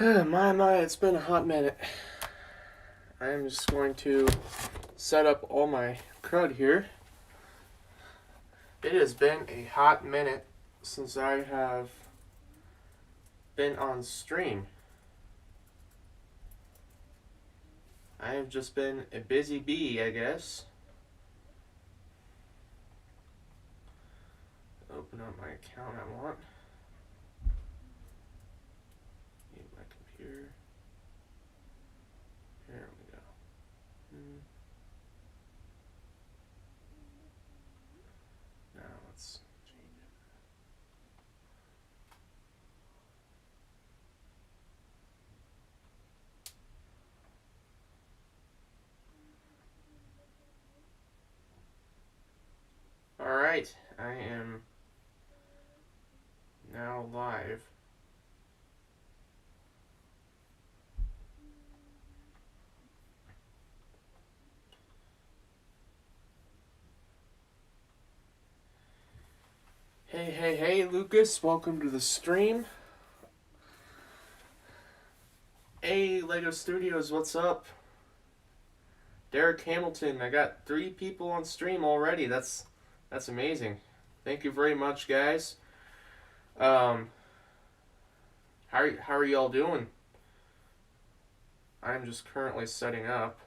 My, it's been a hot minute. I am just going to set up all my crud here. It has been a hot minute since I have been on stream. I have just been a busy bee, I guess. Open up my account I want. Need my computer. Here we go. Now let's change it. Alright, I am now live. Hey, Lucas, welcome to the stream. Hey, Lego Studios, what's up? Derek Hamilton, I got 3 people on stream already. That's amazing. Thank you very much, guys. How are y'all doing? I'm just currently setting up.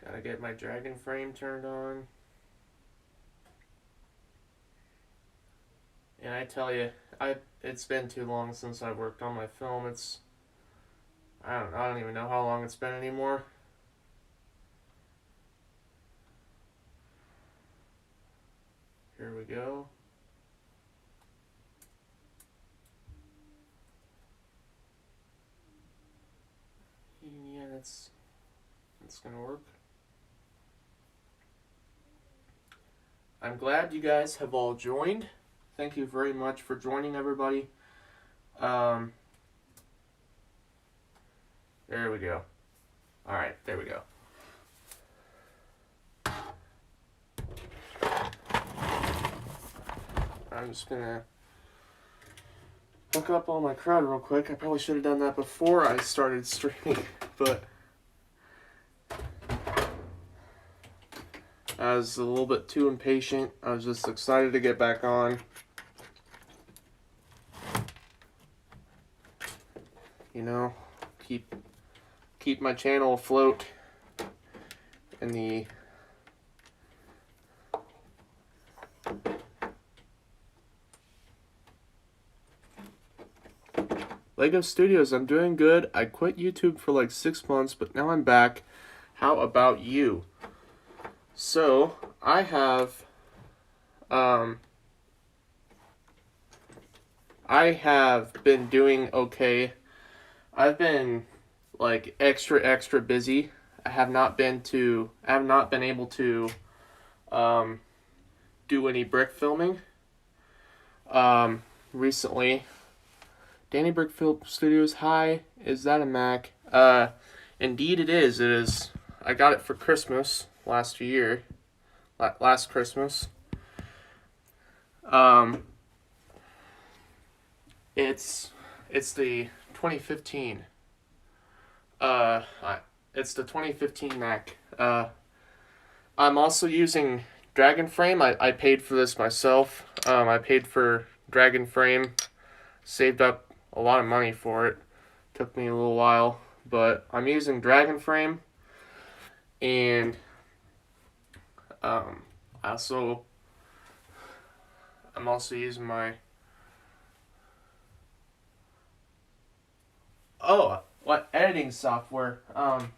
Gotta get my dragon frame turned on. And I tell you, it's been too long since I worked on my film. I don't even know how long it's been anymore. Here we go. Yeah, that's gonna work. I'm glad you guys have all joined. Thank you very much for joining, everybody. There we go. Alright, there we go. I'm just gonna hook up all my crowd real quick. I probably should have done that before I started streaming, but I was a little bit too impatient. I was just excited to get back on. You know, keep my channel afloat in the Lego Studios. I'm doing good. I quit YouTube for like 6 months, but now I'm back. How about you? So, I have been doing okay. I've been like extra busy. I have not been able to do any brick filming recently. Danny Brick Film Studios, hi. Is that a Mac? Indeed it is. It is. I got it for Christmas last year. Last Christmas. It's the 2015. It's the 2015 Mac. I'm also using Dragon Frame. I paid for this myself. I paid for Dragon Frame. Saved up a lot of money for it. Took me a little while, but I'm using Dragon Frame, and I'm also using my what editing software. I'm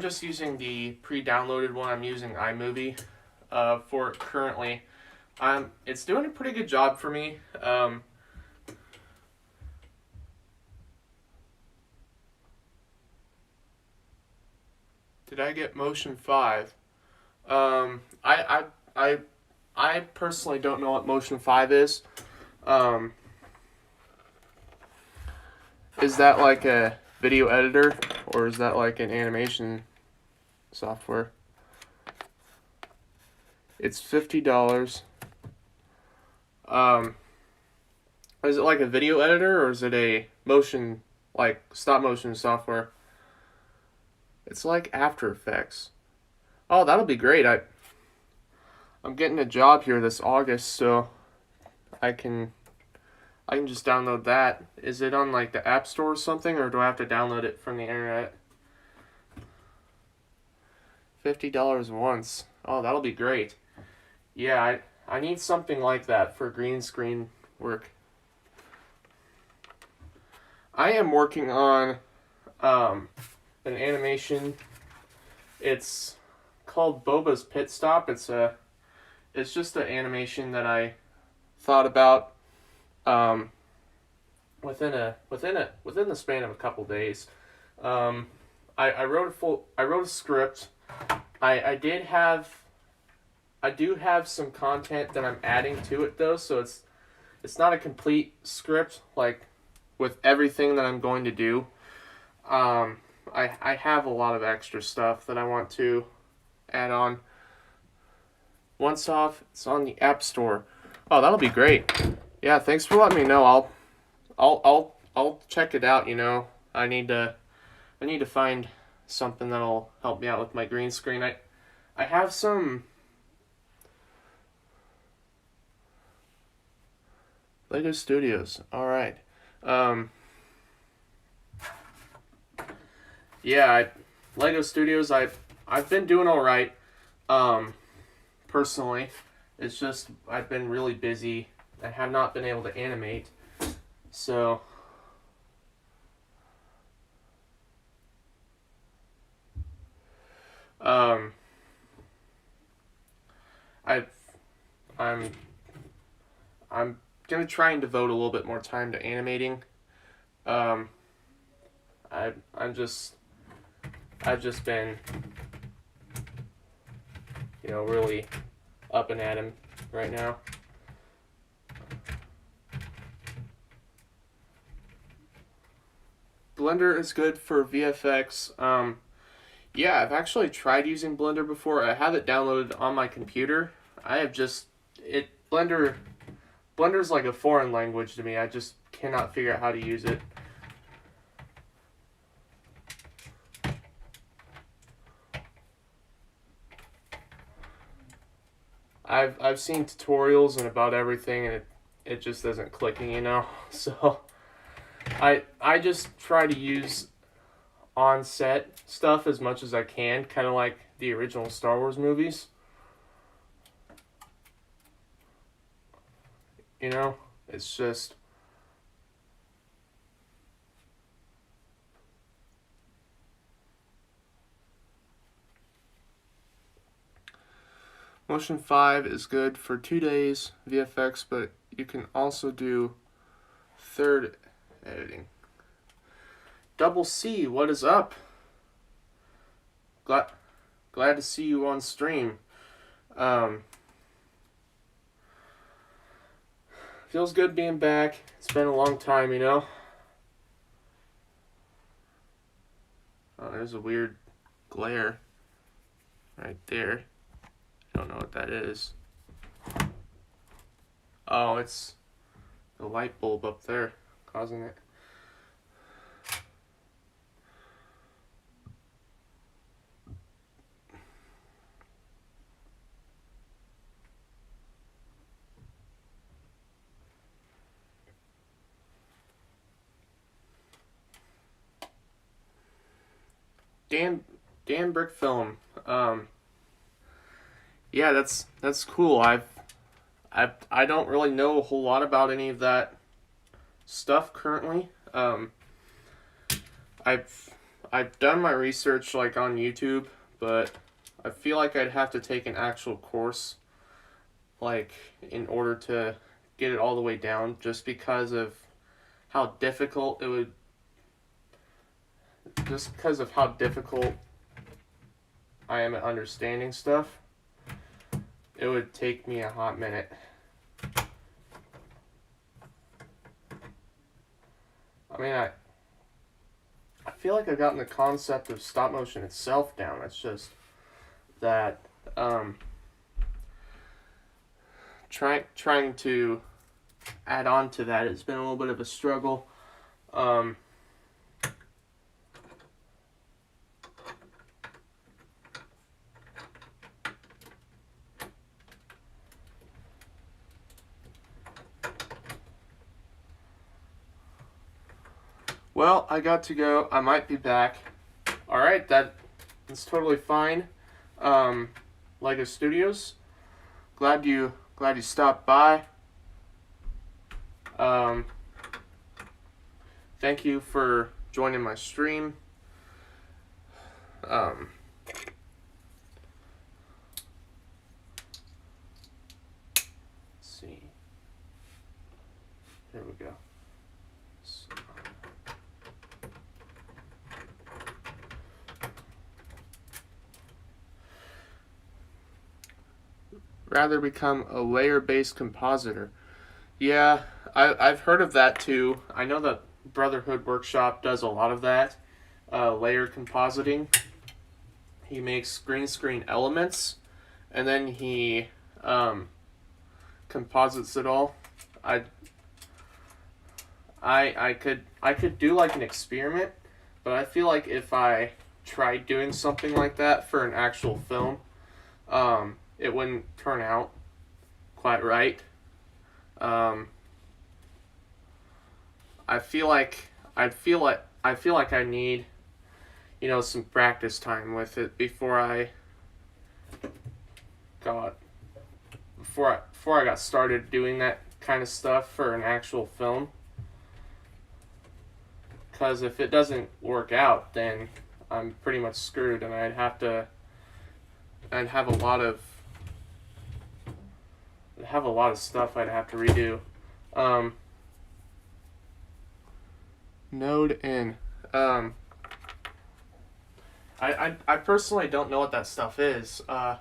just using the pre-downloaded one. I'm using iMovie for it currently. It's doing a pretty good job for me. Did I get Motion 5? I I personally don't know what Motion 5 is. Um, is that like a video editor, or is that like an animation software? It's $50. Um, is it like a video editor, or is it a motion, like stop motion software? It's like After Effects. Oh, that'll be great. I'm getting a job here this August, so I can I can just download that. Is it on like the App Store or something, or do I have to download it from the internet? $50 once. Oh, that'll be great. Yeah, I need something like that for green screen work. I am working on an animation. It's called Boba's Pit Stop. It's just an animation that I thought about um, within the span of a couple days. I wrote a script. I did have I do have some content that I'm adding to it though, so it's not a complete script like with everything that I'm going to do. I have a lot of extra stuff that I want to add on. Once off, it's on the App Store. Oh, that'll be great. Yeah, thanks for letting me know. I'll check it out. I need to find something that'll help me out with my green screen. I have some Lego Studios. All right. Um, yeah, Lego Studios. I've been doing all right. Um, personally, it's just I've been really busy. I have not been able to animate. So um, I've I'm I'm gonna try and devote a little bit more time to animating. Um, I'm just I've just been really up and at him right now. Blender is good for VFX. Yeah, I've actually tried using Blender before. I have it downloaded on my computer. I have just it Blender's like a foreign language to me. I just cannot figure out how to use it. I've seen tutorials and about everything, and it just isn't clicking. So I just try to use on set stuff as much as I can, kind of like the original Star Wars movies. You know, it's just Motion 5 is good for 2 days VFX, but you can also do third editing. Double C, what is up? Glad to see you on stream. Feels good being back. It's been a long time. Oh, there's a weird glare right there. I don't know what that is. Oh, it's the light bulb up there causing it. Dan Brick Film. Yeah, that's cool. I don't really know a whole lot about any of that stuff currently. I've I've done my research like on YouTube, but I feel like I'd have to take an actual course like in order to get it all the way down, just because of how difficult it would just because of how difficult I am at understanding stuff. it would take me a hot minute. I mean, I feel like I've gotten the concept of stop motion itself down. It's just that trying to add on to that has been a little bit of a struggle. Well, I got to go. I might be back. All right, that's totally fine. Lego Studios, glad you stopped by. Thank you for joining my stream. Let's see. There we go. Rather become a layer-based compositor. Yeah, I've heard of that too. I know that Brotherhood Workshop does a lot of that, layer compositing. He makes green screen elements, and then he composites it all. I could do like an experiment, but I feel like if I tried doing something like that for an actual film, it wouldn't turn out quite right. I feel like I need, some practice time with it before I got started doing that kind of stuff for an actual film. Because if it doesn't work out, then I'm pretty much screwed, and I'd have a lot of stuff I'd have to redo. Node in. I personally don't know what that stuff is. It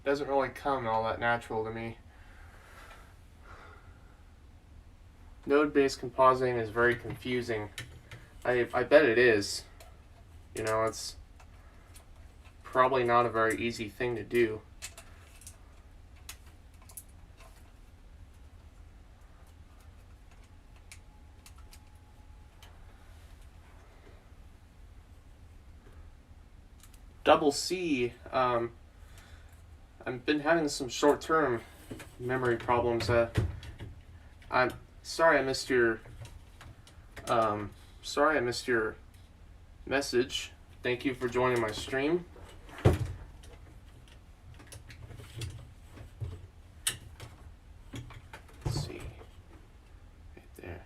doesn't really come all that natural to me. Node-based compositing is very confusing. I bet it is. It's probably not a very easy thing to do. Double C, I've been having some short-term memory problems. I'm sorry I missed your message. Thank you for joining my stream. Let's see. Right there.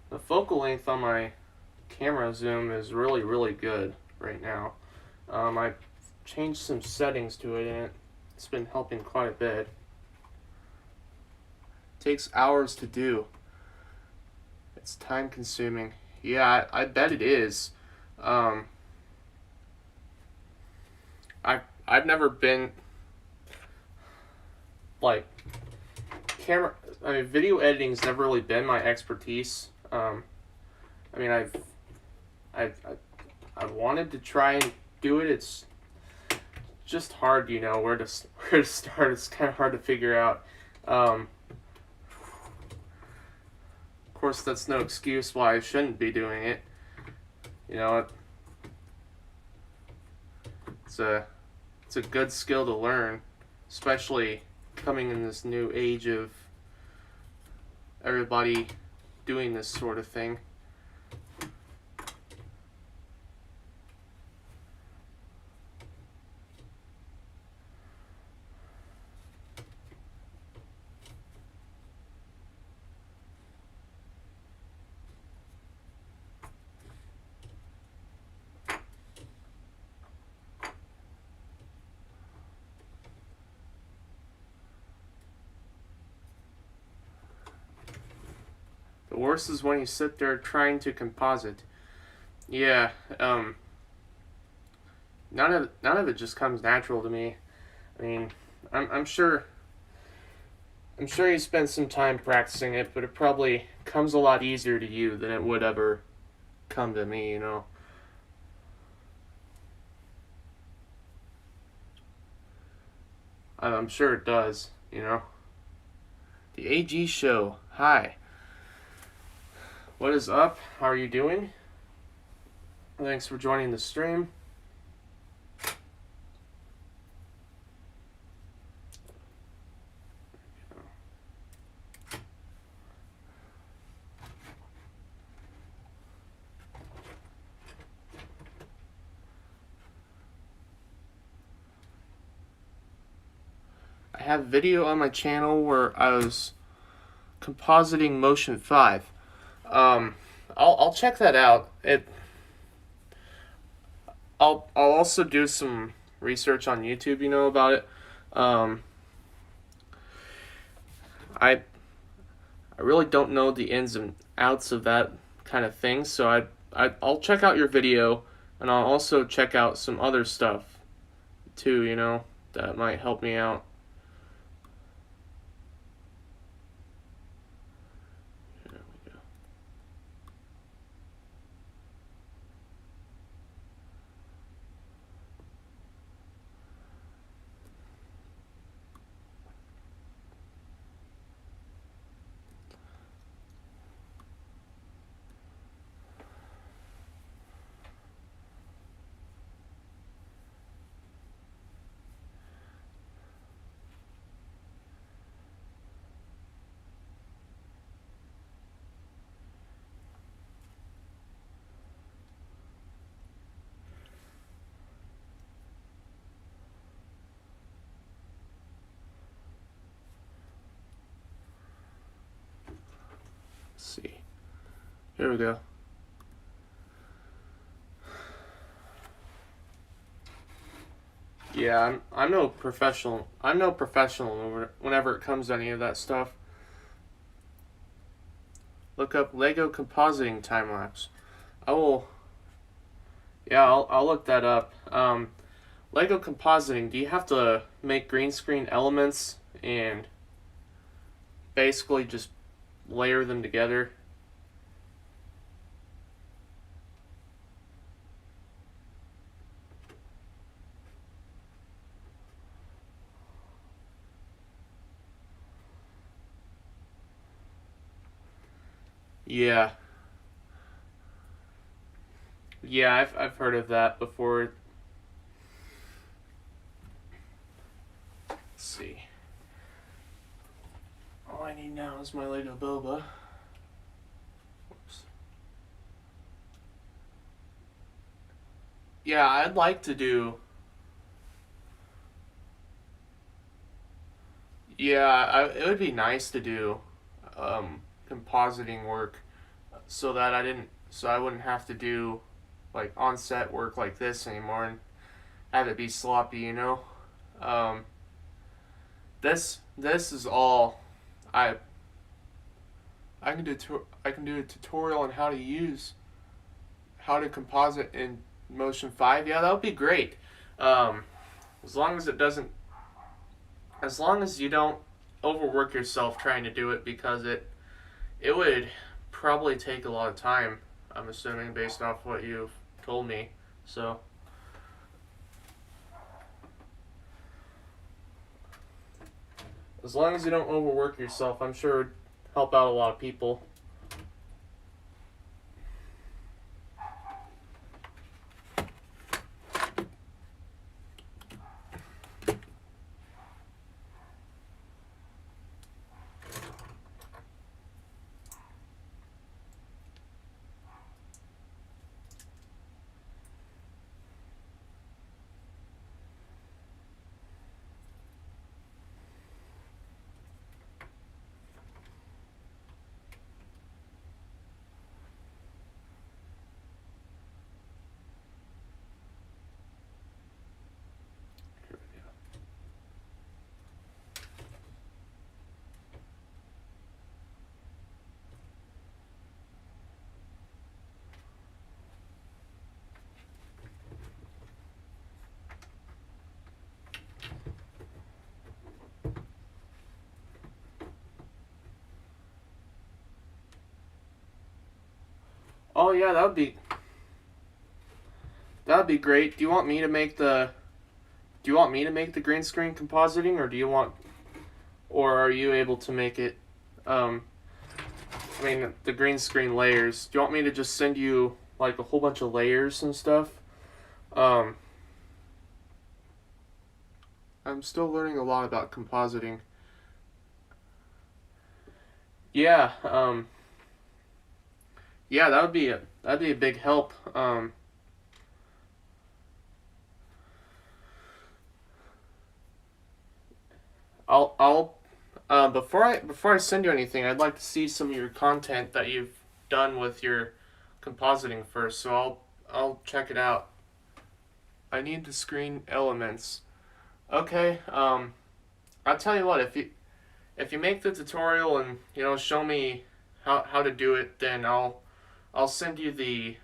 The focal length on my camera zoom is really, really good right now. I changed some settings to it, and it's been helping quite a bit. It takes hours to do. It's time consuming. Yeah, I bet it is. I've never been like video editing's never really been my expertise. I've wanted to try and do it. It's just hard, where to start. It's kind of hard to figure out. Of course, that's no excuse why I shouldn't be doing it. It's a good skill to learn, especially coming in this new age of everybody doing this sort of thing. The worst is when you sit there trying to composite. Yeah, none of it just comes natural to me. I mean, I'm sure you spent some time practicing it, but it probably comes a lot easier to you than it would ever come to me, you know. I'm sure it does, you know. The AG Show. Hi. What is up? How are you doing? Thanks for joining the stream. I have a video on my channel where I was compositing Motion 5. I'll check that out. I'll also do some research on YouTube, you know, about it. I really don't know the ins and outs of that kind of thing, so I'll check out your video, and I'll also check out some other stuff too, you know, that might help me out. There we go. Let's see. Here we go. Yeah, I'm no professional. I'm no professional whenever it comes to any of that stuff. Look up Lego compositing time lapse. I will. Yeah, I'll look that up. Lego compositing. Do you have to make green screen elements and basically just layer them together? Yeah. Yeah, I've heard of that before. Let's see. All I need now is my Lego Boba. Whoops. Yeah, I'd like to do. Yeah, it would be nice to do compositing work so I wouldn't have to do like on set work like this anymore and have it be sloppy, you know. Um, this is all I I can do a tutorial on how to composite in Motion 5. Yeah, that would be great. Um, as long as it doesn't as long as you don't overwork yourself trying to do it, because it would probably take a lot of time, I'm assuming, based off what you've told me. So as long as you don't overwork yourself, I'm sure it would help out a lot of people. Oh yeah, that'd be great. Do you want me to make the green screen compositing, or are you able to make it? Um, I mean, the green screen layers. Do you want me to just send you like a whole bunch of layers and stuff? Um, I'm still learning a lot about compositing. Yeah, yeah, that'd be a big help. I'll before I send you anything, I'd like to see some of your content that you've done with your compositing first. So I'll check it out. I need the screen elements. Okay. I'll tell you what. If you make the tutorial and show me how to do it, then I'll send you the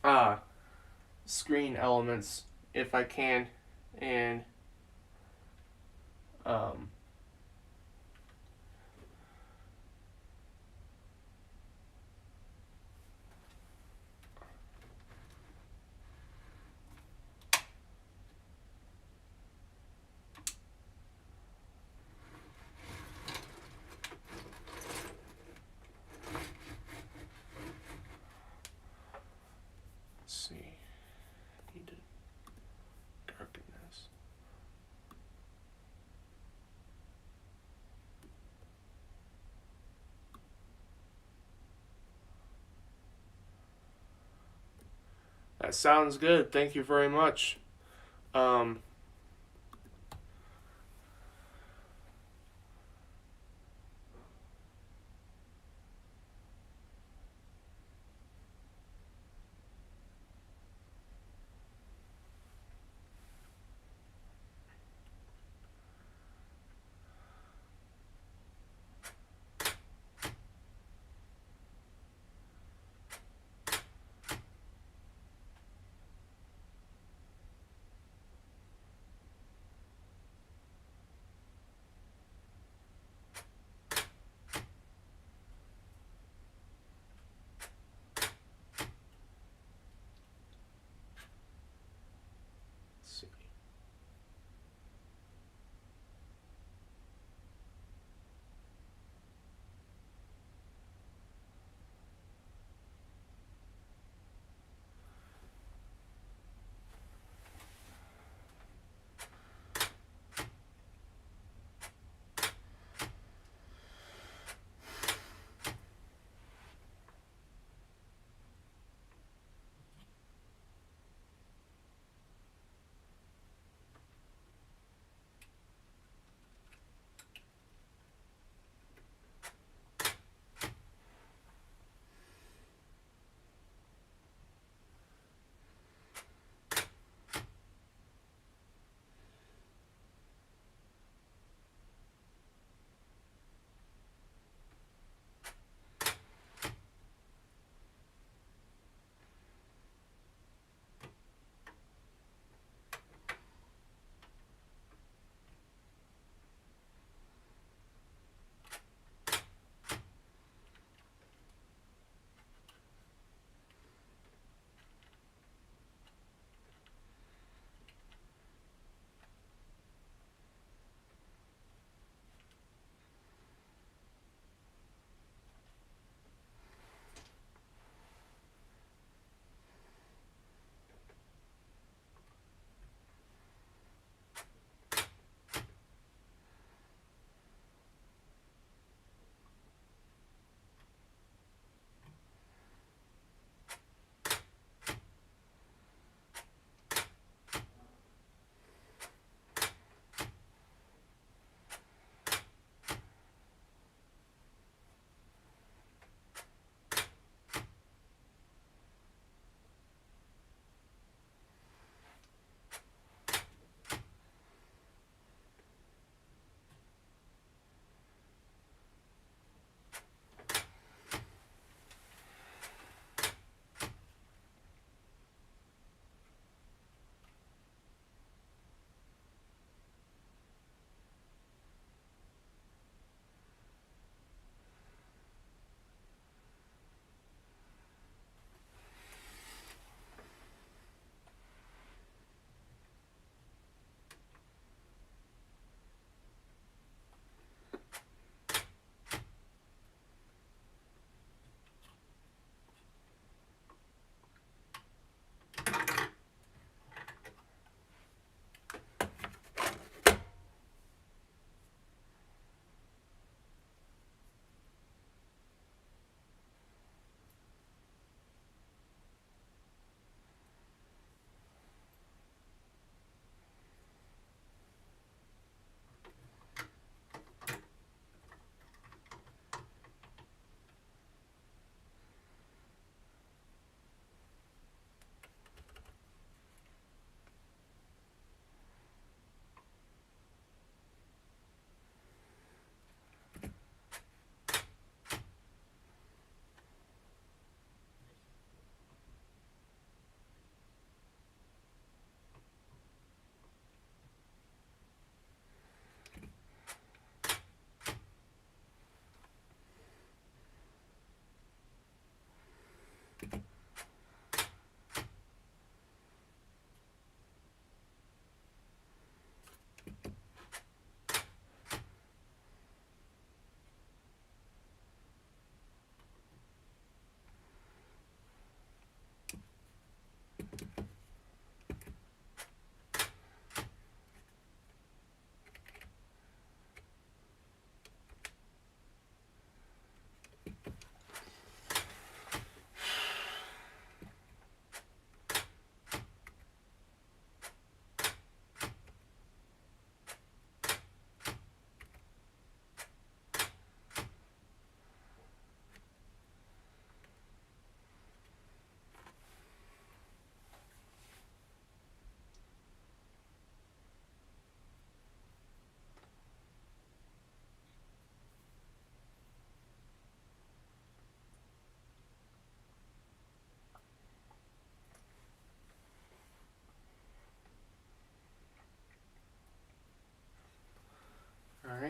uh screen elements if I can, and um let's see. Need to darken this. That sounds good. Thank you very much. Um,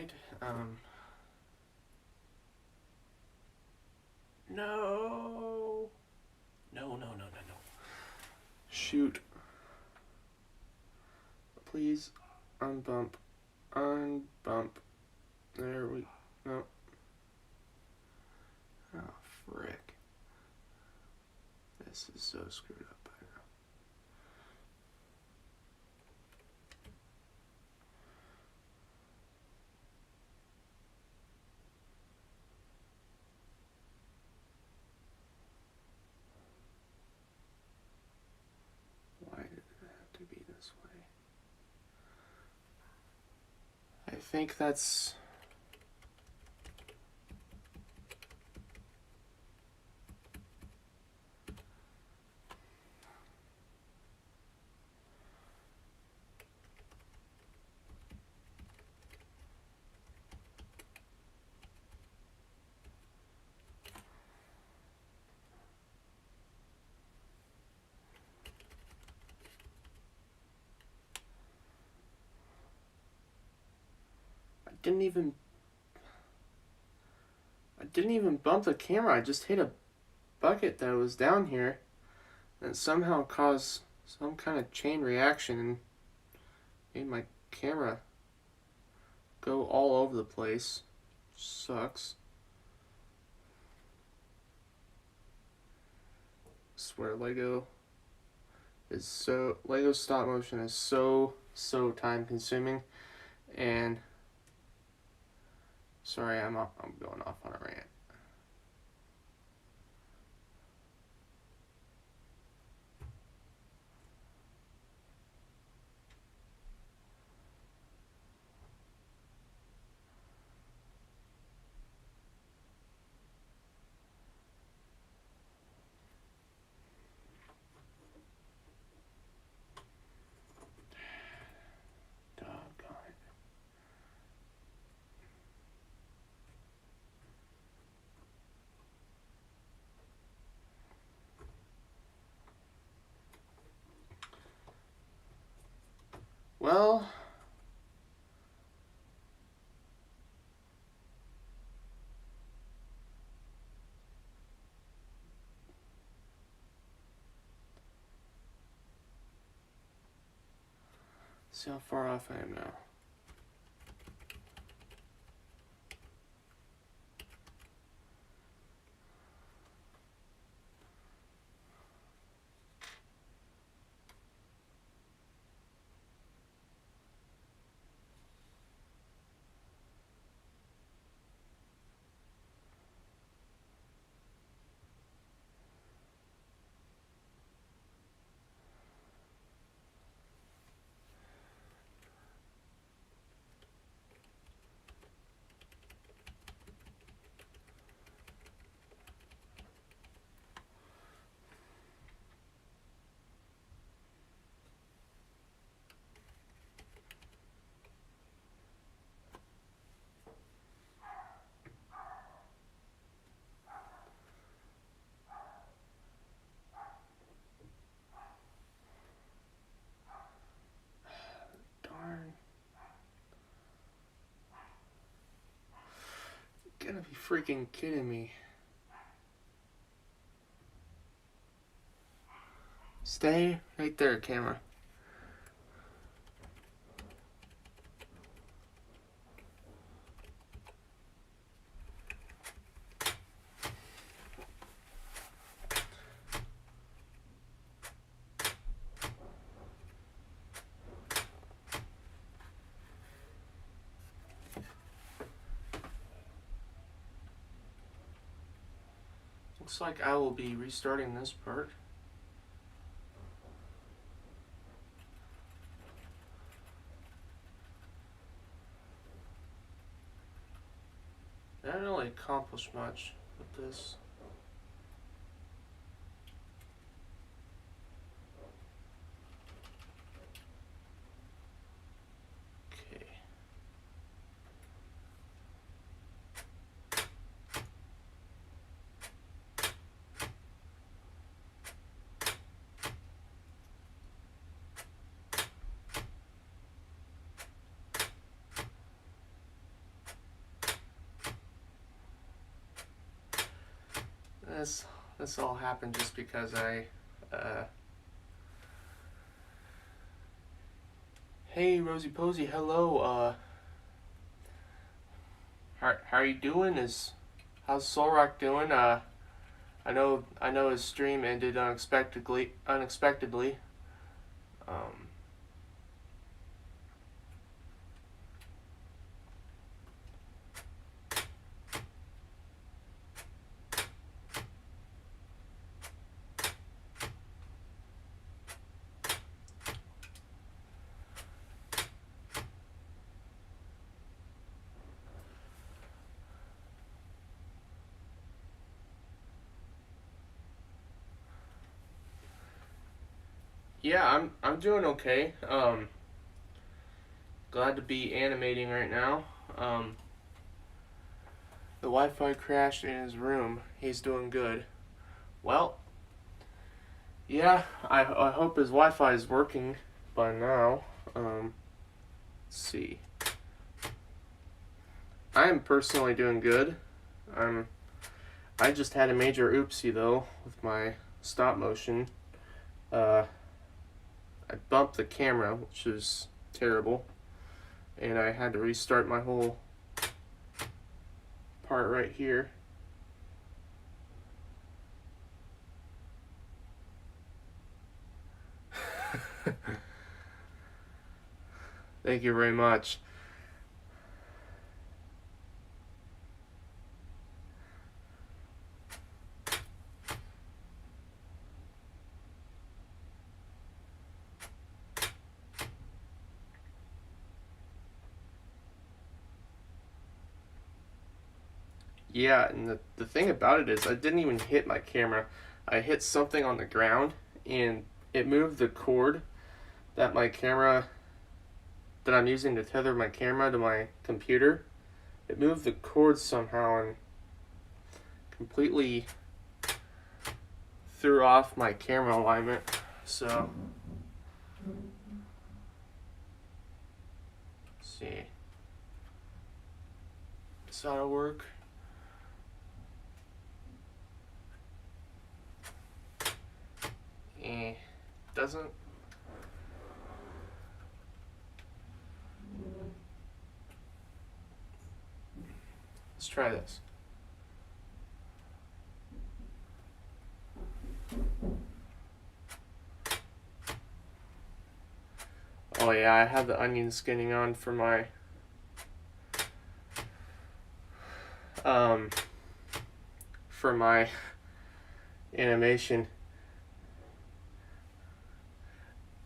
Alright, no! No, no, no, no, no. Shoot. Please, unbump. Unbump. There we go. Oh, frick. This is so screwed up by now. Why did it have to be this way? I think that's... I didn't even bump the camera. I just hit a bucket that was down here and somehow caused some kind of chain reaction and made my camera go all over the place. Sucks. I swear Lego stop motion is so time consuming, and sorry, I'm going off on a rant. Doggone it. Well, see how far off I am now. Darn. You're gonna be freaking kidding me. Stay right there, camera. Looks like I will be restarting this part. I didn't really accomplish much with this. Okay. this all happened just because I hey Rosie Posey, hello. How you doing? How's Solrock doing? I know his stream ended unexpectedly. Um, yeah, I'm doing okay. Glad to be animating right now. The Wi-Fi crashed in his room. He's doing good. Well, yeah, I hope his Wi-Fi is working by now. Let's see. I am personally doing good. I'm. I just had a major oopsie though with my stop motion. Uh, I bumped the camera, which is terrible, and I had to restart my whole part right here. Thank you very much. Yeah, and the thing about it is I didn't even hit my camera. I hit something on the ground and it moved the cord that my camera that I'm using to tether my camera to my computer. It moved the cord somehow and completely threw off my camera alignment. So let's see. This ought to work. Doesn't. Let's try this. Oh yeah, I have the onion skinning on for my for my animation.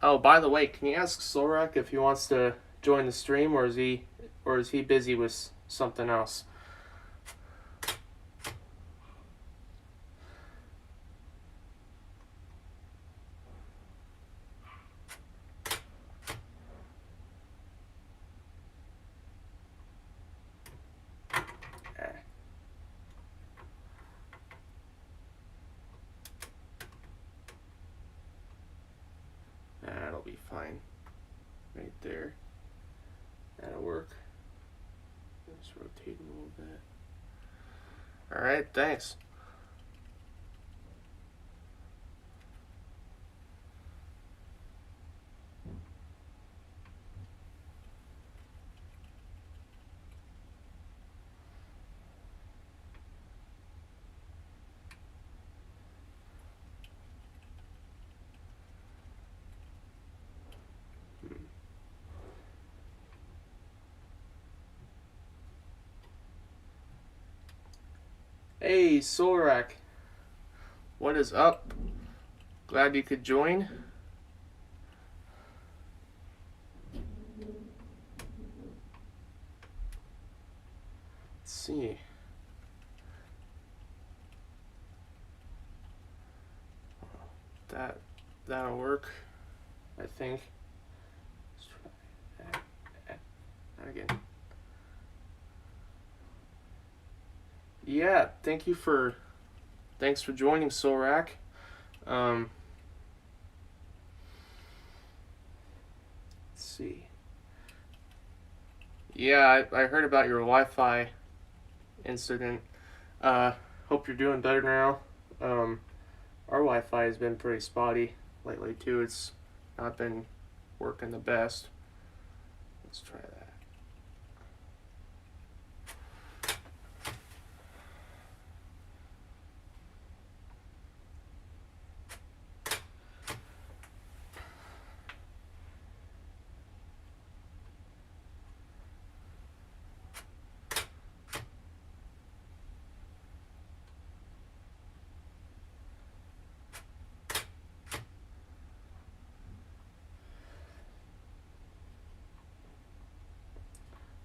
Oh, by the way, can you ask Solrak if he wants to join the stream, or is he busy with something else? That'll be fine. Right there. That'll work. Let's rotate a little bit. Alright, thanks. Hey, Solrak. What is up? Glad you could join. Let's see. That'll work, I think. Let's try that again. Yeah, thanks for joining, Solrak. Let's see. Yeah, I heard about your Wi-Fi incident. Hope you're doing better now. Our Wi-Fi has been pretty spotty lately too. It's not been working the best. Let's try that.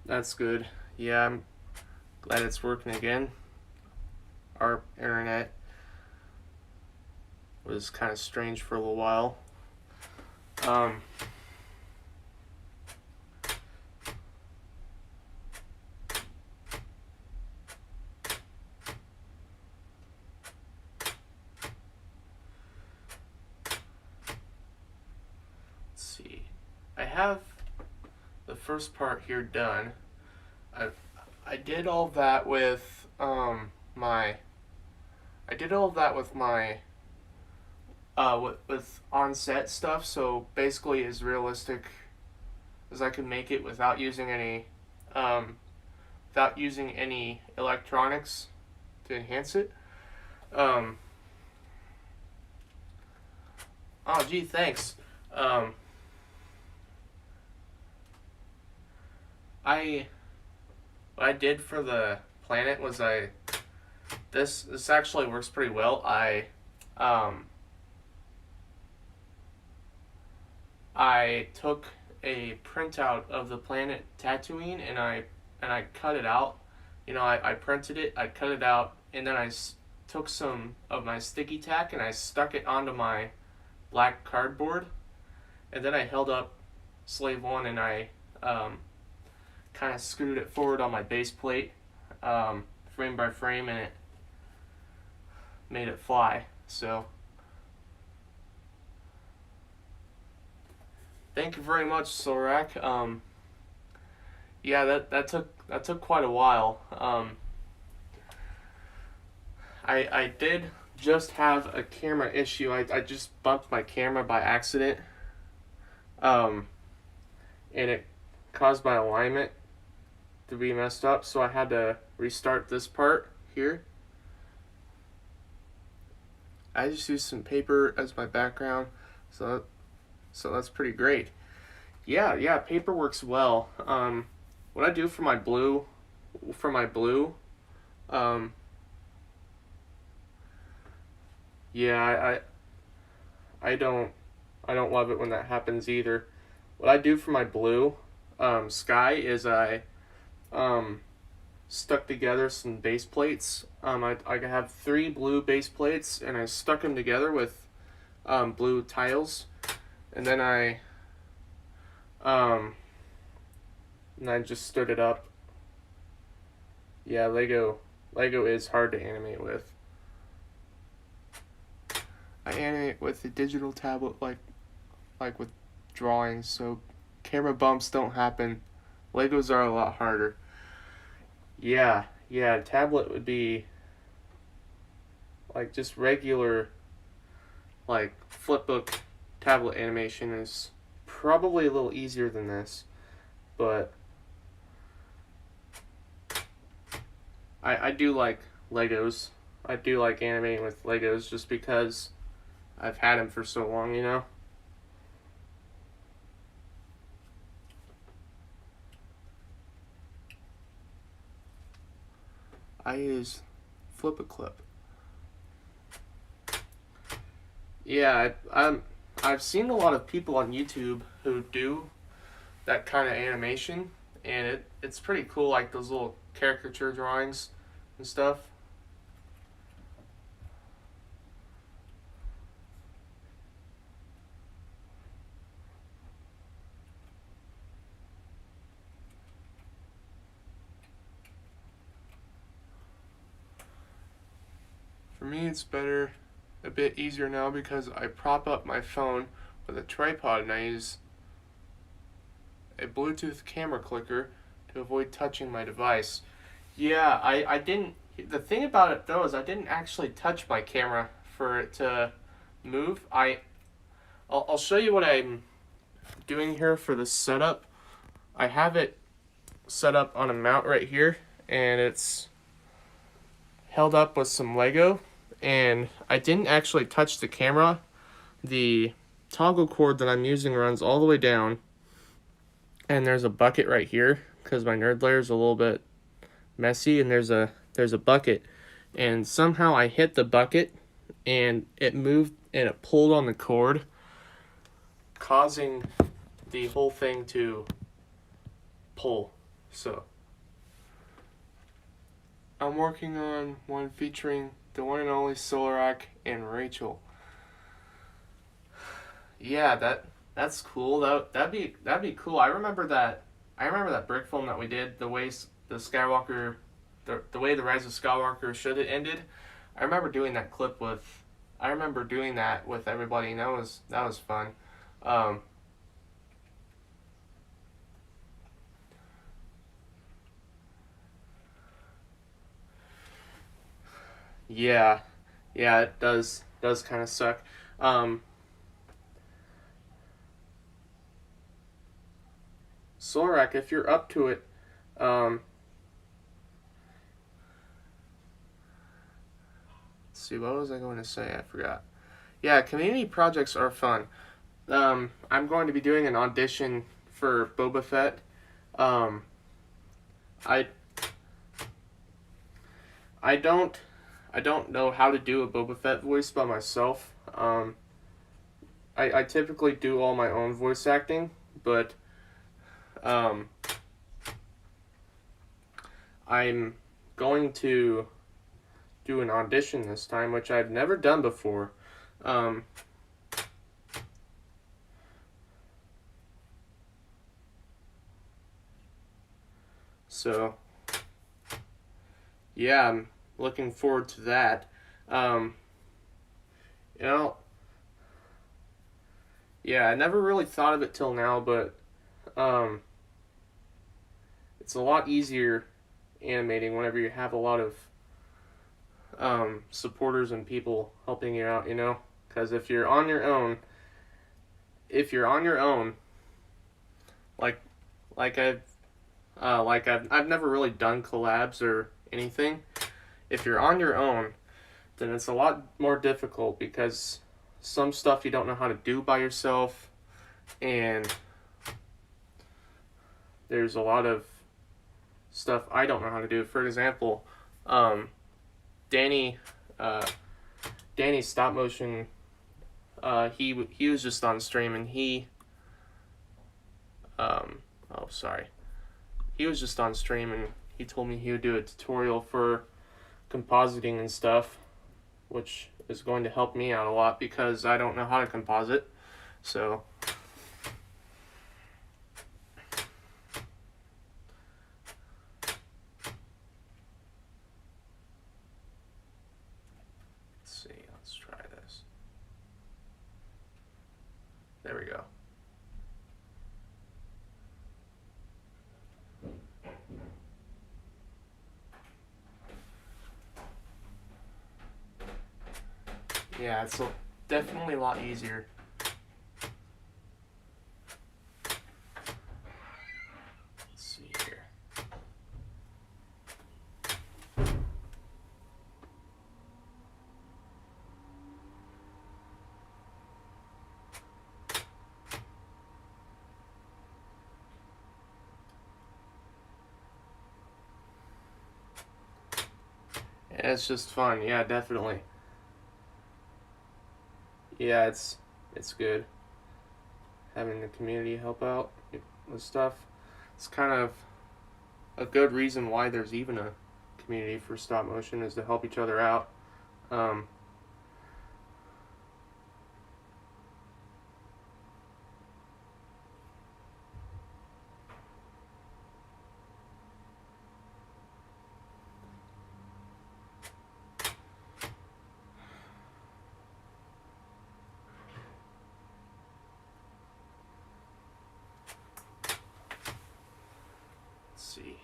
That's good. Yeah, I'm glad it's working again. Our internet was kind of strange for a little while. Um, let's see. I have the first part here done. I did all that with my I did all that with my with on set stuff. So basically, as realistic as I could make it um, without using any electronics to enhance it. Um, oh, gee, thanks. Um, I what I did for the planet was this actually works pretty well. Um, I took a printout of the planet Tatooine and I cut it out. You know, I printed it, I cut it out, and then took some of my sticky tack and I stuck it onto my black cardboard, and then I held up Slave One and I kind of scooted it forward on my base plate, frame by frame, and it made it fly. So thank you very much, Sorak. Yeah, that took quite a while. I did just have a camera issue. I just bumped my camera by accident, um, and it caused my alignment to be messed up. So I had to restart this part here. I just used some paper as my background, so that's pretty great. Yeah, paper works well. What I do for my blue, um, yeah, I don't I don't love it when that happens either. What I do for my blue, sky is I um stuck together some base plates. I have three blue base plates and I stuck them together with blue tiles, and then um I just stood it up. Yeah, Lego is hard to animate with. I animate with a digital tablet like with drawings, so camera bumps don't happen. Legos are a lot harder. Yeah, tablet would be like just regular like flipbook tablet animation is probably a little easier than this, but I do like Legos. I do like animating with Legos just because I've had them for so long, you know? I use Flip a Clip. Yeah, I've seen a lot of people on YouTube who do that kind of animation, and it's pretty cool, like those little caricature drawings and stuff. For me, it's a bit easier now because I prop up my phone with a tripod and I use a Bluetooth camera clicker to avoid touching my device. Yeah, I didn't The thing about it though is I didn't actually touch my camera for it to move. I'll show you what I'm doing here for this setup. I have it set up on a mount right here, and it's held up with some Lego, and I didn't actually touch the camera. The toggle cord that I'm using runs all the way down, and there's a bucket right here because my nerd layer is a little bit messy, and there's a bucket, and somehow I hit the bucket and it moved and it pulled on the cord, causing the whole thing to pull. So I'm working on one featuring the one and only Solarak and Rachel. Yeah, that's cool. That'd be cool. I remember that brick film that we did, the way the Skywalker, the way the Rise of Skywalker should have ended. I remember doing that clip with, I remember doing that with everybody, and that was fun. Yeah, yeah, it does kind of suck. Sorak, if you're up to it, let's see, what was I going to say? I forgot. Yeah, community projects are fun. I'm going to be doing an audition for Boba Fett. Um, I I don't I don't know how to do a Boba Fett voice by myself. I typically do all my own voice acting, but um, I'm going to do an audition this time, which I've never done before. Um, so yeah, I'm looking forward to that. Um, you know, yeah, I never really thought of it till now, but um, it's a lot easier animating whenever you have a lot of supporters and people helping you out, you know? Because if you're on your own, like I've never really done collabs or anything. If you're on your own, then it's a lot more difficult because some stuff you don't know how to do by yourself, and there's a lot of stuff I don't know how to do. For example, Danny, uh, Danny's stop motion. He was just on stream, and oh sorry, he was just on stream, and he told me he would do a tutorial for compositing and stuff, which is going to help me out a lot because I don't know how to composite. So let's see, let's try this. There we go. Yeah, it's definitely a lot easier. Let's see here. Yeah, it's just fun. Yeah, definitely. Yeah, it's good having the community help out with stuff. It's kind of a good reason why there's even a community for stop motion, is to help each other out. Um, let's see.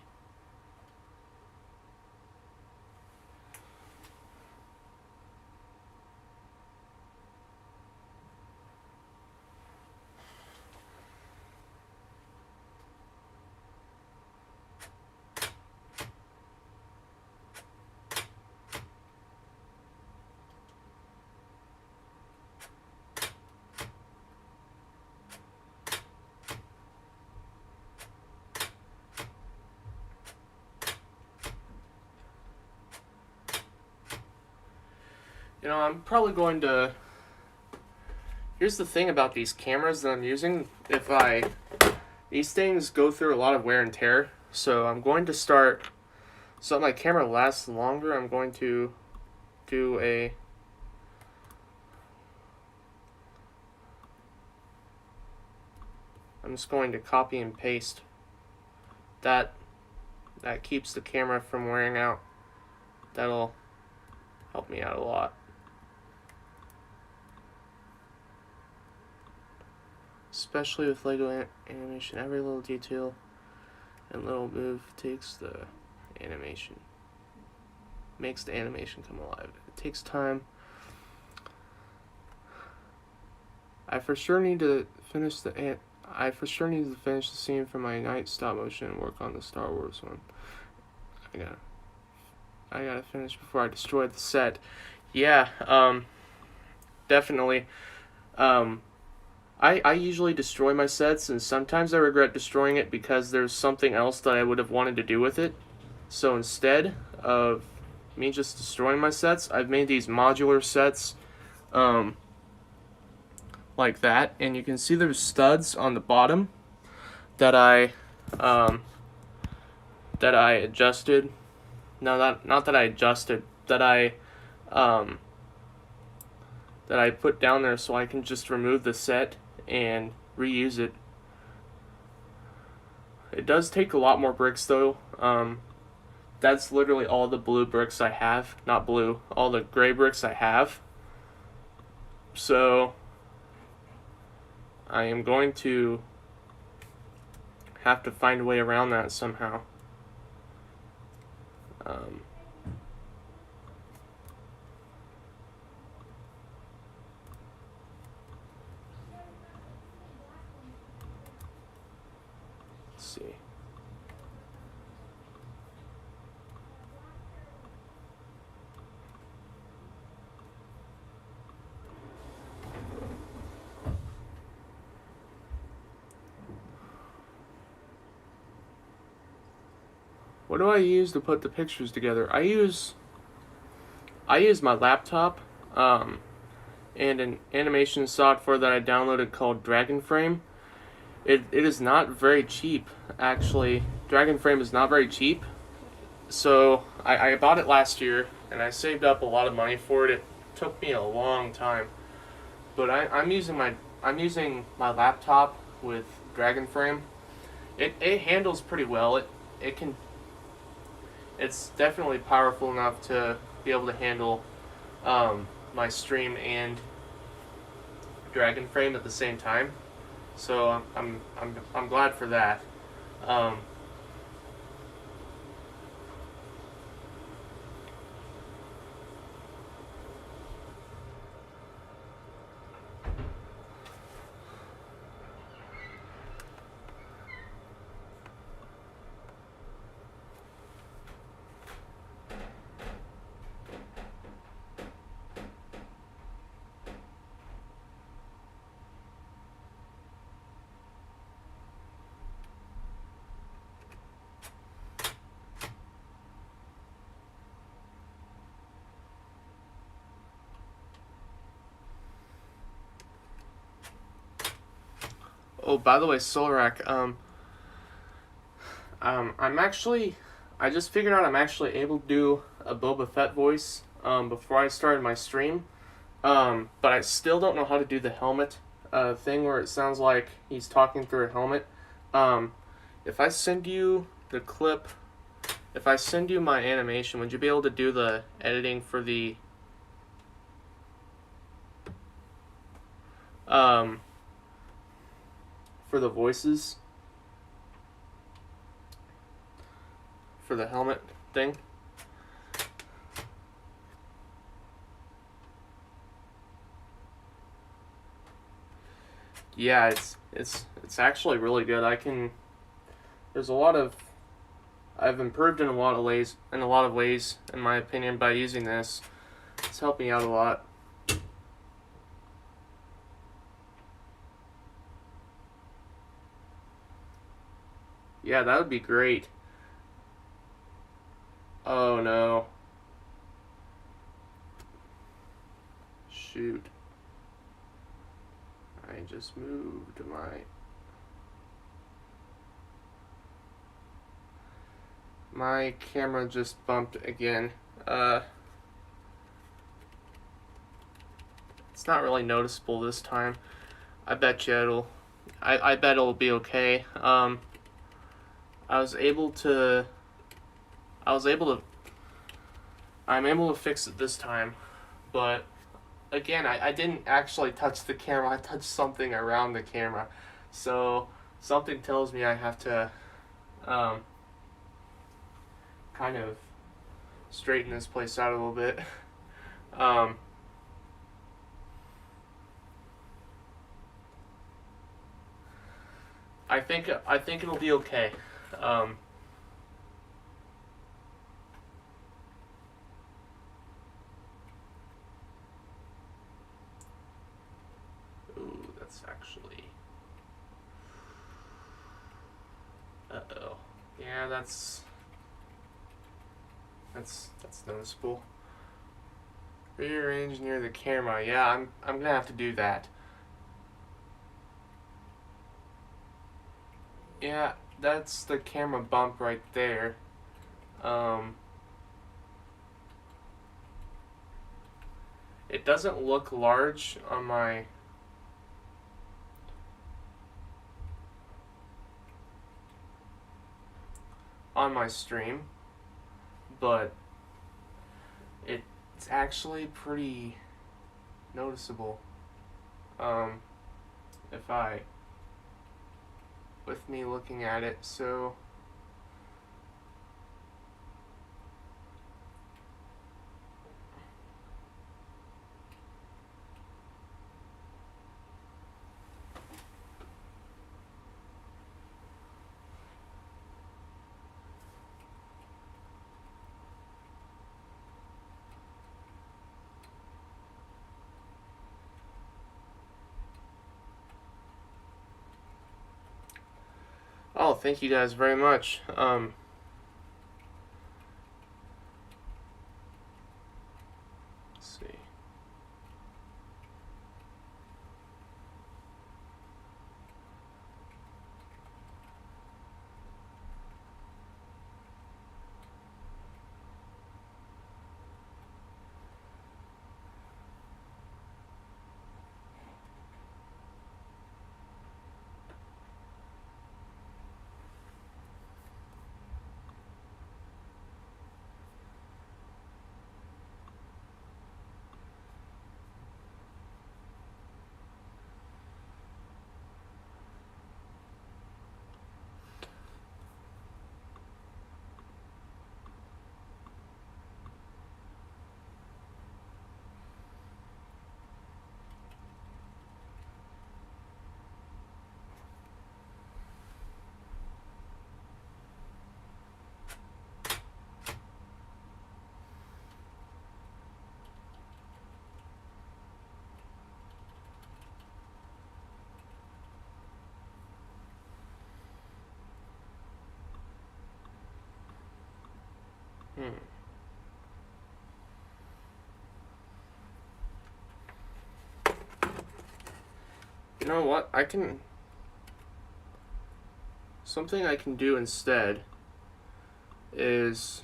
I'm probably going to. Here's the thing about these cameras that I'm using. These things go through a lot of wear and tear, so I'm going to start. So that my camera lasts longer, I'm going to do a. I'm just going to copy and paste. That keeps the camera from wearing out. That'll help me out a lot. Especially with Lego animation, every little detail and little move makes the animation come alive. It takes time. I for sure need to finish the scene for my night stop motion and work on the Star Wars one. I gotta finish before I destroy the set. Yeah, definitely. I usually destroy my sets, and sometimes I regret destroying it because there's something else that I would have wanted to do with it. So instead of me just destroying my sets, I've made these modular sets, like that, and you can see there's studs on the bottom that I adjusted. No, not that I adjusted. That I put down there so I can just remove the set and reuse it. It does take a lot more bricks though. That's literally all the blue bricks I have. Not blue, all the gray bricks I have. So I am going to have to find a way around that somehow. Let's see. What do I use to put the pictures together? I use my laptop, and an animation software that I downloaded called Dragon Frame. It is not very cheap, actually. Dragon Frame is not very cheap. So I bought it last year, and I saved up a lot of money for it. It took me a long time, but I'm using my laptop with Dragon Frame. It handles pretty well. It's definitely powerful enough to be able to handle my stream and Dragon Frame at the same time. So I'm glad for that. Oh, by the way, Solarak, I just figured out I'm actually able to do a Boba Fett voice, before I started my stream, but I still don't know how to do the helmet, thing where it sounds like he's talking through a helmet. If I send you the clip, if I send you my animation, would you be able to do the editing for the, voices for the helmet thing? Yeah, it's actually really good. There's a lot of I've improved in a lot of ways in my opinion by using this. It's helped me out a lot. Yeah, that would be great. Oh no. shoot. I just moved my camera just bumped again. It's not really noticeable this time. I bet you I bet it'll be okay. I was able to I'm able to fix it this time, but again, I didn't actually touch the camera. I touched something around the camera, so something tells me I have to kind of straighten this place out a little bit. I think it'll be okay. Ooh, that's actually. Uh-oh. Yeah, that's noticeable. Rearrange near the camera. Yeah, I'm gonna have to do that. Yeah, that's the camera bump right there. It doesn't look large on my stream, but it's actually pretty noticeable. If I with me looking at it, so oh, thank you guys very much. Let's see. You know what? Something I can do instead is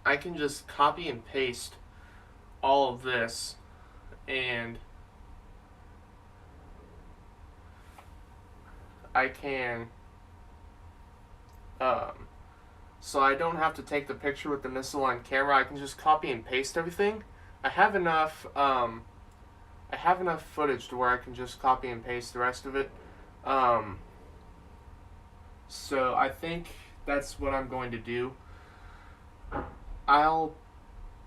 I can just copy and paste all of this, and I can so I don't have to take the picture with the misaligned camera. I can just copy and paste everything. I have enough footage to where I can just copy and paste the rest of it. So I think that's what I'm going to do. I'll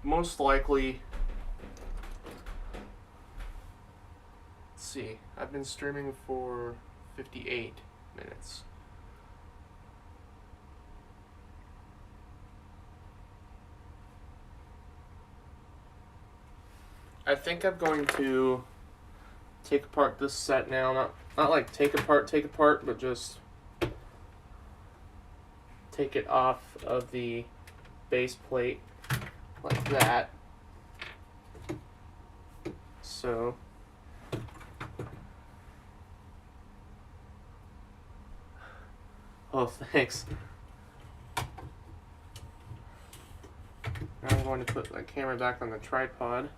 most likely, let's see, I've been streaming for 58 minutes. I think I'm going to take apart this set now. Not like take apart, but just take it off of the base plate like that. So oh, thanks. Now I'm going to put my camera back on the tripod.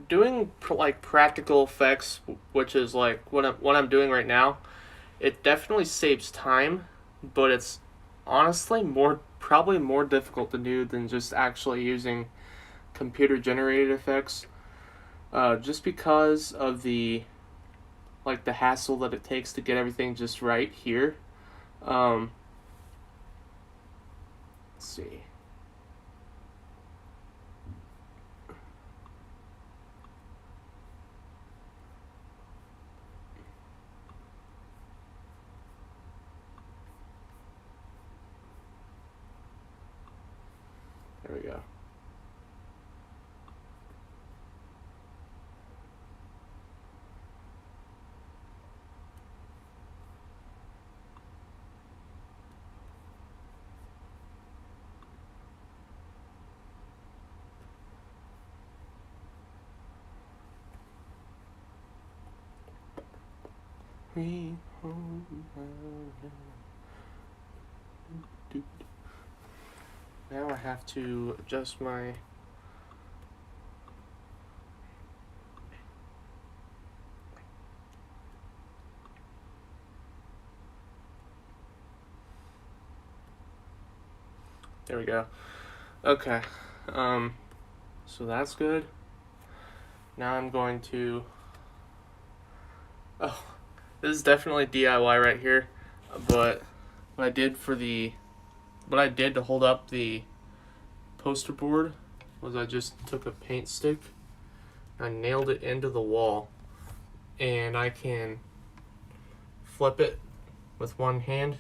Doing like practical effects, which is like what I'm doing right now, it definitely saves time, but it's honestly probably more difficult to do than just actually using computer generated effects. Just because of the hassle that it takes to get everything just right here. Let's see. There we go. Now I have to adjust my there we go. Okay. So that's good. Now I'm going to oh, this is definitely DIY right here, but what I did to hold up the poster board was I just took a paint stick, I nailed it into the wall, and I can flip it with one hand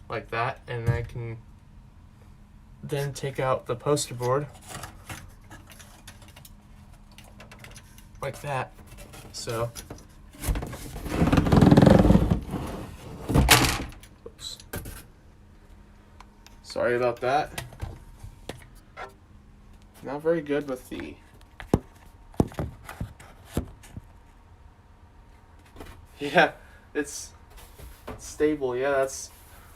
like that, and I can then take out the poster board like that. So oops. Sorry about that. Not very good with the yeah, it's stable. Yeah, that's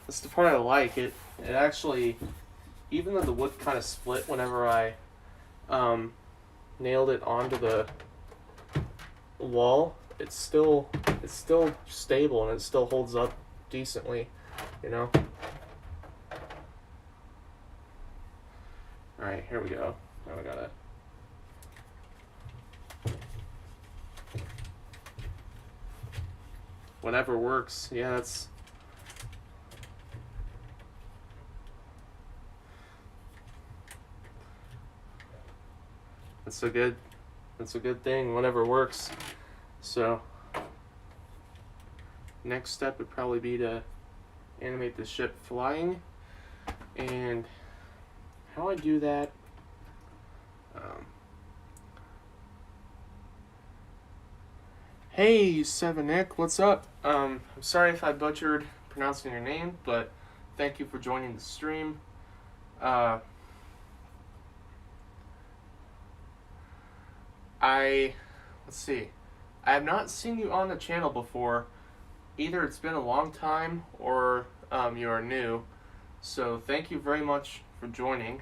the part I like. It actually, even though the wood kind of split whenever I nailed it onto the wall, it's still stable and it still holds up decently, you know. All right, here we go. Now I got it. Whatever works. Yeah, that's a good thing. Whatever works. So next step would probably be to animate the ship flying, and how I do that. Hey, 7Nick, what's up? I'm sorry if I butchered pronouncing your name, but thank you for joining the stream. Let's see. I have not seen you on the channel before. Either it's been a long time or you are new. So thank you very much for joining.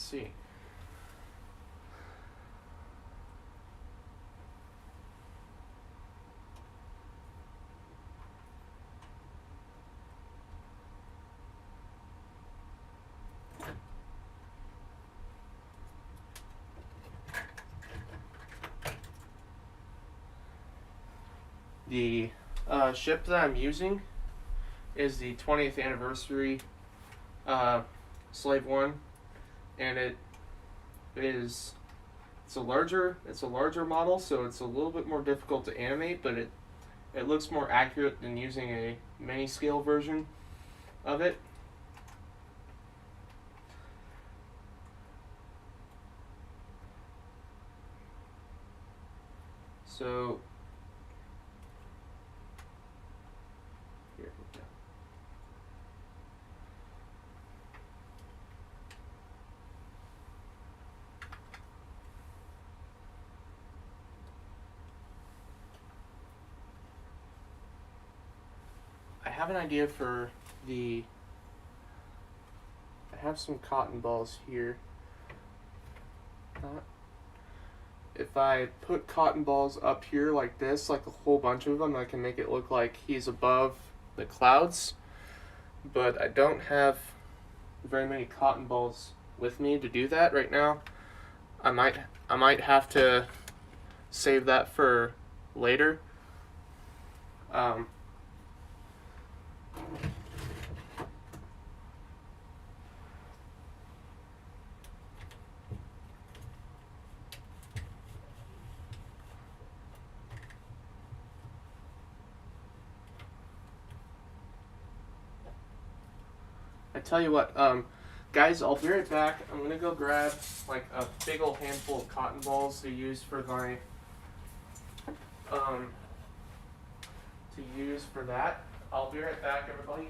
see. The ship that I'm using is the 20th anniversary Slave 1, and it's a larger model, so it's a little bit more difficult to animate, but it looks more accurate than using a mini scale version of it. So here we go. I have an idea for I have some cotton balls here. If I put cotton balls up here like this, like a whole bunch of them, I can make it look like he's above the clouds. But I don't have very many cotton balls with me to do that right now. I might have to save that for later. I tell you what, guys, I'll be right back. I'm gonna go grab like a big old handful of cotton balls to use for my that. I'll be right back, everybody.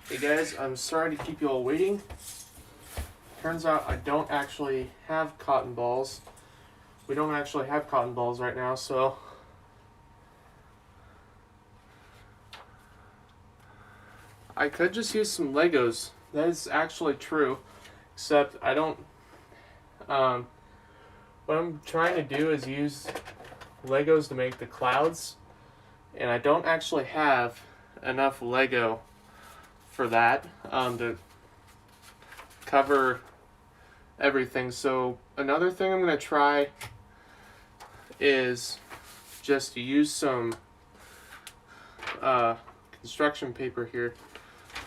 Hey guys, I'm sorry to keep you all waiting. Turns out I don't actually have cotton balls. We don't actually have cotton balls right now, so I could just use some Legos. That is actually true, except I don't. What I'm trying to do is use Legos to make the clouds, and I don't actually have enough Lego for that to cover everything. So another thing I'm going to try is just to use some construction paper here.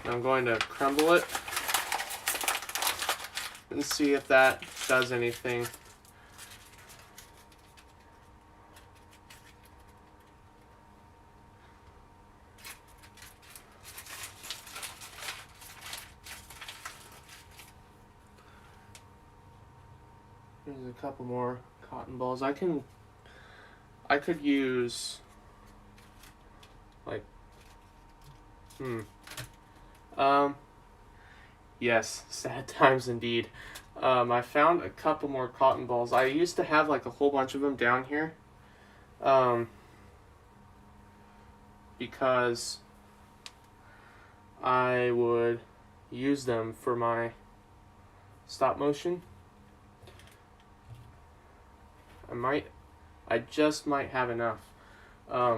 I'm going to crumble it and see if that does anything. There's a couple more cotton balls. I could use like yes, sad times indeed. I found a couple more cotton balls. I used to have like a whole bunch of them down here because I would use them for my stop motion. I just might have enough. Let's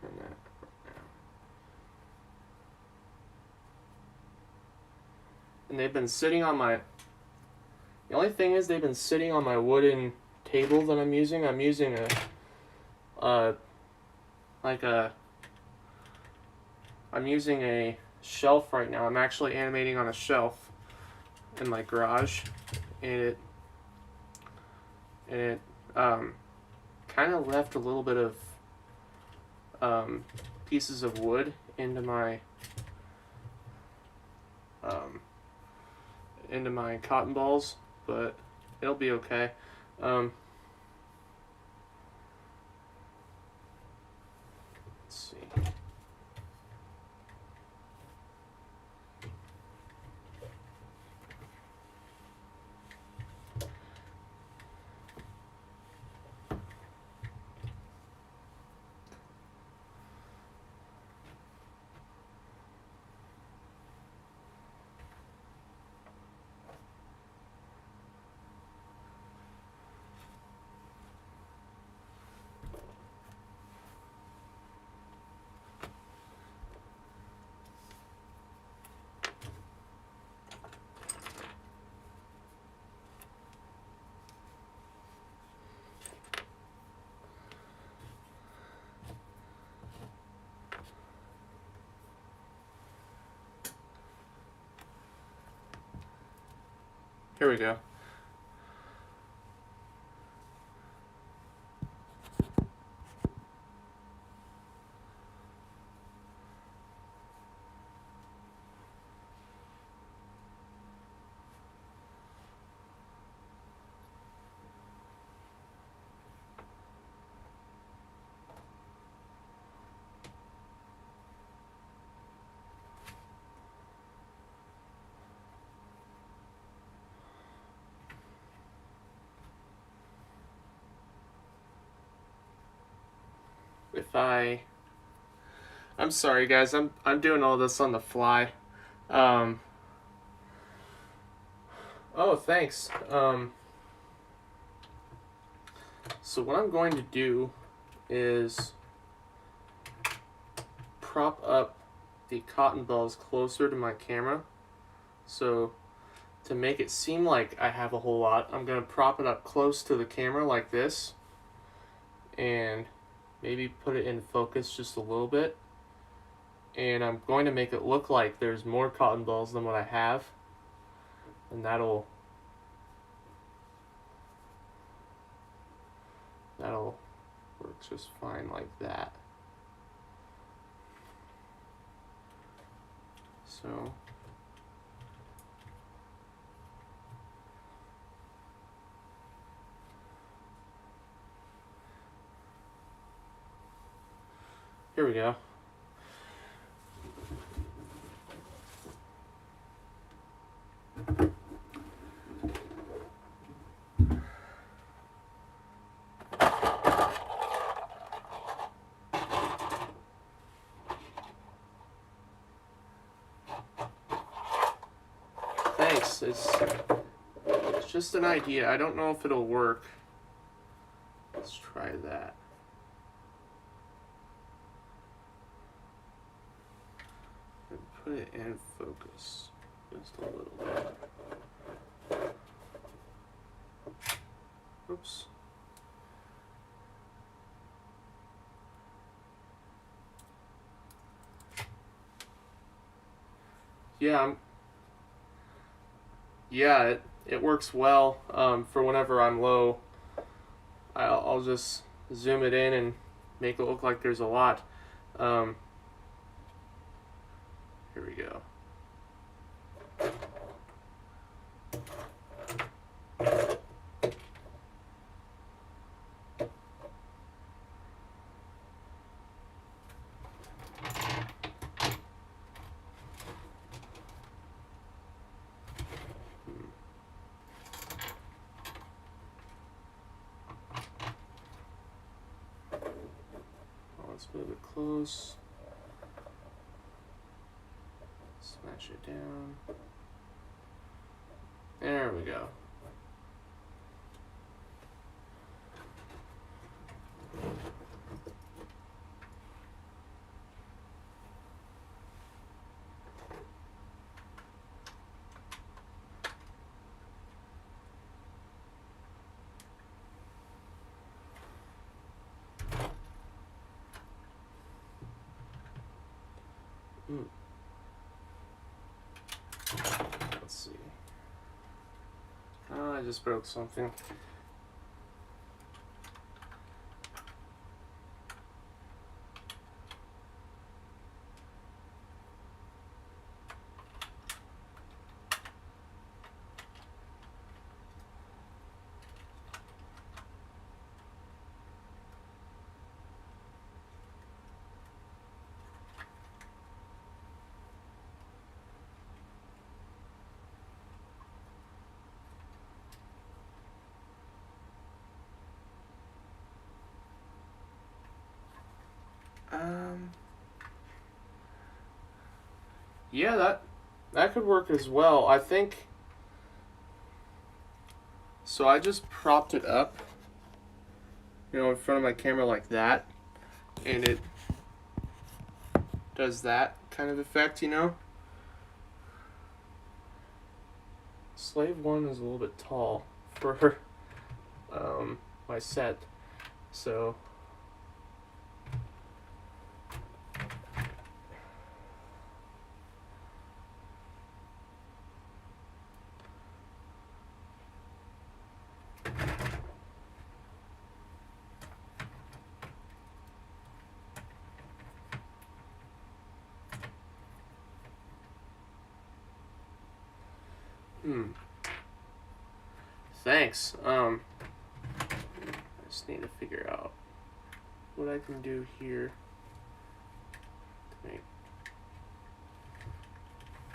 turn that around. And they've been sitting on my, the only thing is they've been sitting on my wooden table that I'm using. I'm using I'm using a shelf right now. I'm actually animating on a shelf in my garage, and it kind of left a little bit of pieces of wood into my cotton balls, but it'll be okay. Let's see. Here we go. I'm sorry guys, I'm doing all this on the fly. Oh, thanks. So what I'm going to do is prop up the cotton balls closer to my camera. So to make it seem like I have a whole lot, I'm going to prop it up close to the camera like this, and maybe put it in focus just a little bit. And I'm going to make it look like there's more cotton balls than what I have, and that'll work just fine like that. So here we go. works. It's just an idea. I don't know if it'll work. Let's try that. And put it in focus just a little bit. Oops. Yeah, it works well for whenever I'm low. I'll just zoom it in and make it look like there's a lot. Here we go. Let's move it close. Smash it down. There we go. Let's see. Oh, I just broke something. Yeah, that could work as well. I think. So I just propped it up, in front of my camera like that, and it does that kind of effect, Slave 1 is a little bit tall for my set, so thanks. I just need to figure out what I can do here to make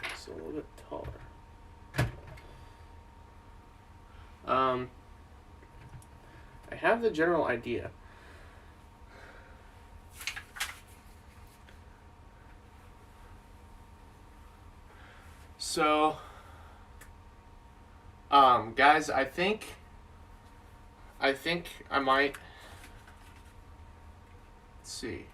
this a little bit taller. I have the general idea. So, guys, I think I might, let's see.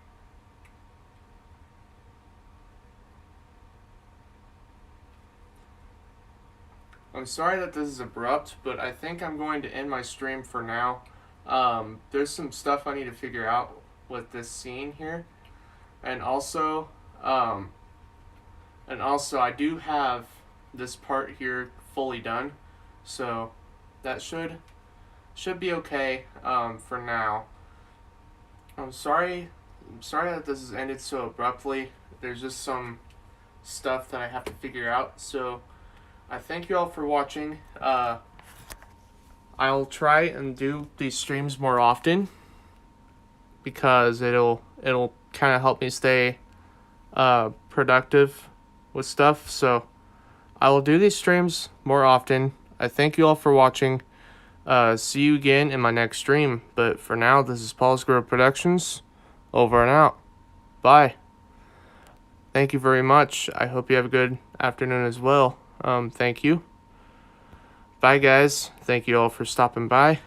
I'm sorry that this is abrupt, but I think I'm going to end my stream for now. There's some stuff I need to figure out with this scene here, and also I do have this part here fully done, so that should be okay for now. I'm sorry that this has ended so abruptly. There's just some stuff that I have to figure out, so I thank you all for watching. I'll try and do these streams more often because it'll kind of help me stay productive with stuff. So I will do these streams more often. I thank you all for watching. See you again in my next stream. But for now, this is Paul's Grove Productions. Over and out. Bye. Thank you very much. I hope you have a good afternoon as well. Thank you. bye, guys. Thank you all for stopping by.